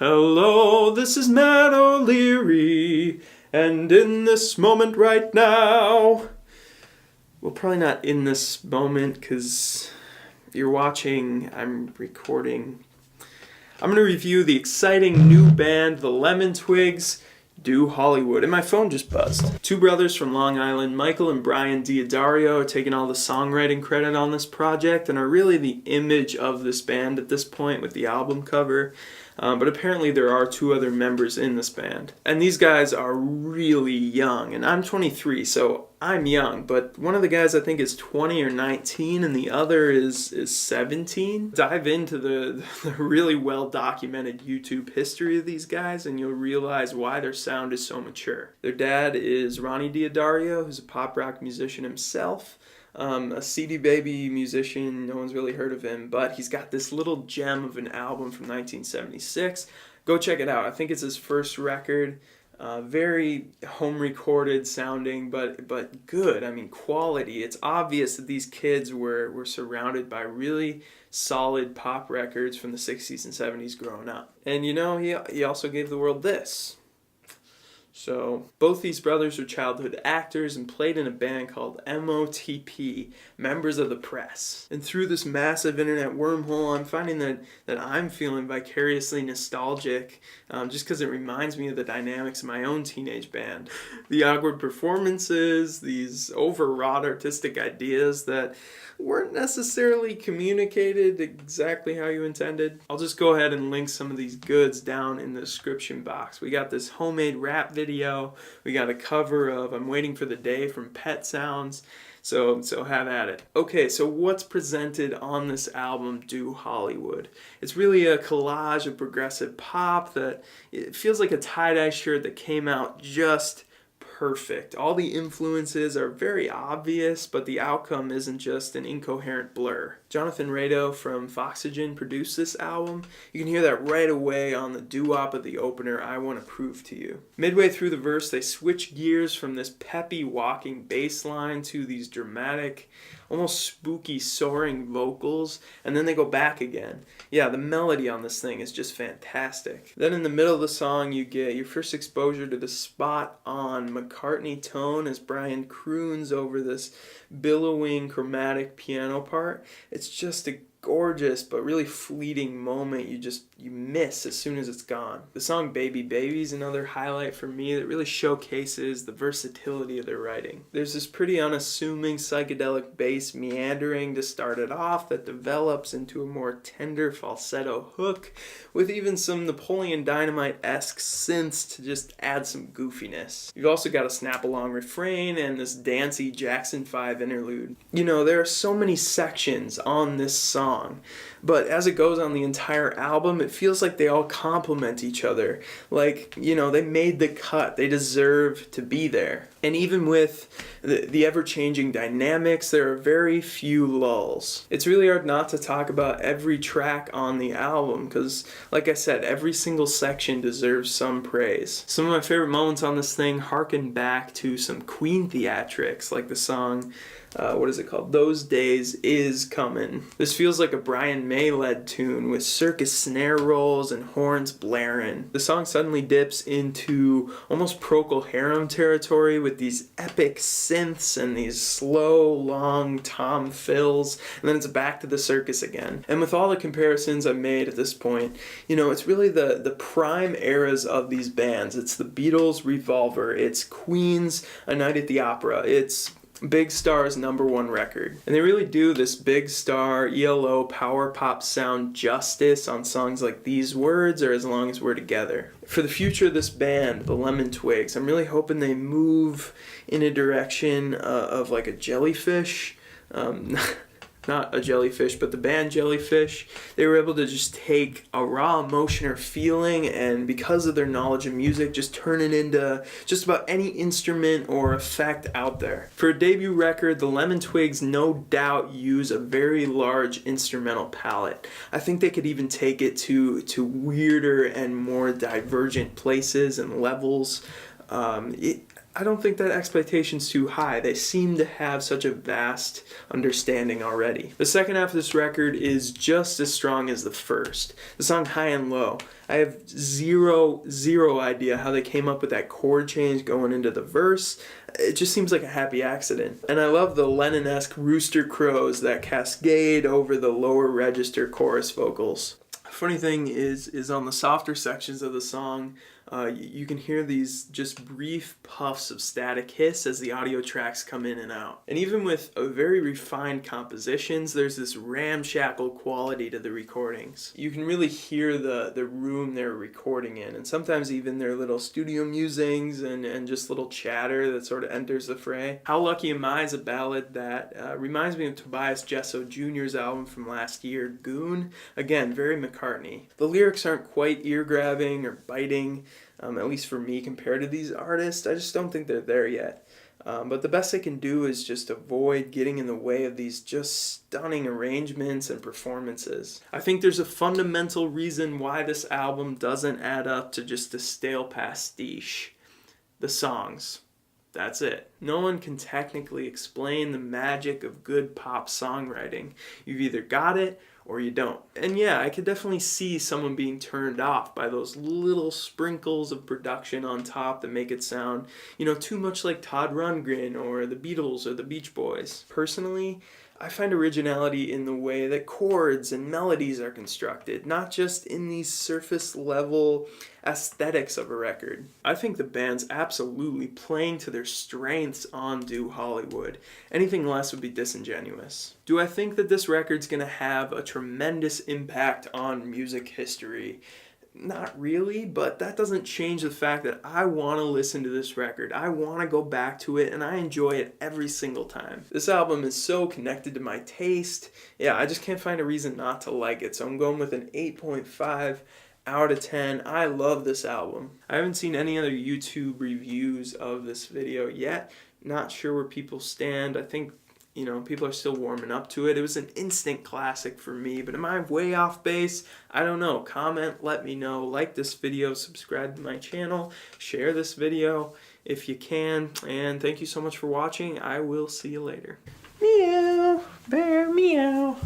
Hello, this is Matt O'Leary, and in this moment right now, well, probably not in this moment because you're watching, I'm recording. I'm going to review the exciting new band, the Lemon Twigs, Do Hollywood, and my phone just buzzed. Two brothers from Long Island, Michael and Brian Diodario, are taking all the songwriting credit on this project and are really the image of this band at this point with the album cover. But apparently there are two other members in this band. And these guys are really young, and I'm 23, so I'm young, but one of the guys I think is 20 or 19 and the other is 17. Dive into the really well-documented YouTube history of these guys and you'll realize why their sound is so mature. Their dad is Ronnie Diodario, who's a pop rock musician himself. A CD Baby musician, no one's really heard of him, but he's got this little gem of an album from 1976. Go check it out. I think it's his first record. Very home recorded sounding, but good. I mean, quality. It's obvious that these kids were surrounded by really solid pop records from the 60s and 70s growing up. And you know, he also gave the world this. So, both these brothers are childhood actors and played in a band called MOTP, Members of the Press. And through this massive internet wormhole, I'm finding that I'm feeling vicariously nostalgic just because it reminds me of the dynamics of my own teenage band. The awkward performances, these overwrought artistic ideas that weren't necessarily communicated exactly how you intended. I'll just go ahead and link some of these goods down in the description box. We got this homemade rap video. We got a cover of I'm Waiting for the Day from Pet Sounds. So have at it. Okay, so what's presented on this album, Do Hollywood? It's really a collage of progressive pop that it feels like a tie-dye shirt that came out just perfect. All the influences are very obvious, but the outcome isn't just an incoherent blur. Jonathan Rado from Foxygen produced this album. You can hear that right away on the doo-wop of the opener, I Want to Prove to You. Midway through the verse, they switch gears from this peppy walking bass line to these dramatic, almost spooky soaring vocals, and then they go back again. Yeah, the melody on this thing is just fantastic. Then in the middle of the song, you get your first exposure to the spot-on McCartney tone as Brian croons over this billowing chromatic piano part. It's just a gorgeous but really fleeting moment you miss as soon as it's gone. The song Baby Baby is another highlight for me that really showcases the versatility of their writing. There's this pretty unassuming psychedelic bass meandering to start it off that develops into a more tender falsetto hook with even some Napoleon Dynamite-esque synths to just add some goofiness. You've also got a snap-along refrain and this dancey Jackson 5 interlude. You know, there are so many sections on this song, but as it goes on the entire album, it feels like they all complement each other. Like, you know, they made the cut. They deserve to be there. And even with the ever-changing dynamics, there are very few lulls. It's really hard not to talk about every track on the album because, like I said, every single section deserves some praise. Some of my favorite moments on this thing harken back to some Queen theatrics, like the song, what is it called? Those Days Is Comin'. This feels like a Brian May-led tune with circus snare rolls and horns blaring. The song suddenly dips into almost Procol Harum territory with these epic synths and these slow, long tom fills, and then it's back to the circus again. And with all the comparisons I've made at this point, you know, it's really the prime eras of these bands. It's the Beatles' Revolver, it's Queen's A Night at the Opera, it's Big Star's #1 record. And they really do this Big Star, ELO, power pop sound justice on songs like These Words or As Long As We're Together. For the future of this band, the Lemon Twigs, I'm really hoping they move in a direction of like a Jellyfish. Not a Jellyfish, but the band Jellyfish. They were able to just take a raw emotion or feeling and because of their knowledge of music, just turn it into just about any instrument or effect out there. For a debut record, the Lemon Twigs no doubt use a very large instrumental palette. I think they could even take it to weirder and more divergent places and levels. I don't think that expectation's too high. They seem to have such a vast understanding already. The second half of this record is just as strong as the first. The song Hi+Lo. I have zero idea how they came up with that chord change going into the verse. It just seems like a happy accident. And I love the Lennon-esque rooster crows that cascade over the lower register chorus vocals. Funny thing is on the softer sections of the song, you can hear these just brief puffs of static hiss as the audio tracks come in and out. And even with very refined compositions, there's this ramshackle quality to the recordings. You can really hear the room they're recording in, and sometimes even their little studio musings and just little chatter that sort of enters the fray. How Lucky Am I is a ballad that reminds me of Tobias Jesso Jr.'s album from last year, Goon. Again, very McCartney. The lyrics aren't quite ear-grabbing or biting, at least for me, compared to these artists. I just don't think they're there yet. But the best they can do is just avoid getting in the way of these just stunning arrangements and performances. I think there's a fundamental reason why this album doesn't add up to just a stale pastiche. The songs. That's it. No one can technically explain the magic of good pop songwriting. You've either got it or you don't. And yeah, I could definitely see someone being turned off by those little sprinkles of production on top that make it sound, too much like Todd Rundgren or the Beatles or the Beach Boys. Personally, I find originality in the way that chords and melodies are constructed, not just in these surface level aesthetics of a record. I think the band's absolutely playing to their strengths on Do Hollywood. Anything less would be disingenuous. Do I think that this record's gonna have a tremendous impact on music history? Not really, but that doesn't change the fact that I want to listen to this record. I want to go back to it, and I enjoy it every single time. This album is so connected to my taste. Yeah, I just can't find a reason not to like it, so I'm going with an 8.5 out of 10. I love this album. I haven't seen any other YouTube reviews of this video yet. Not sure where people stand. I think people are still warming up to it. It was an instant classic for me, but am I way off base? I don't know. Comment, let me know. Like this video, subscribe to my channel, share this video if you can, and thank you so much for watching. I will see you later. Meow, bear, meow.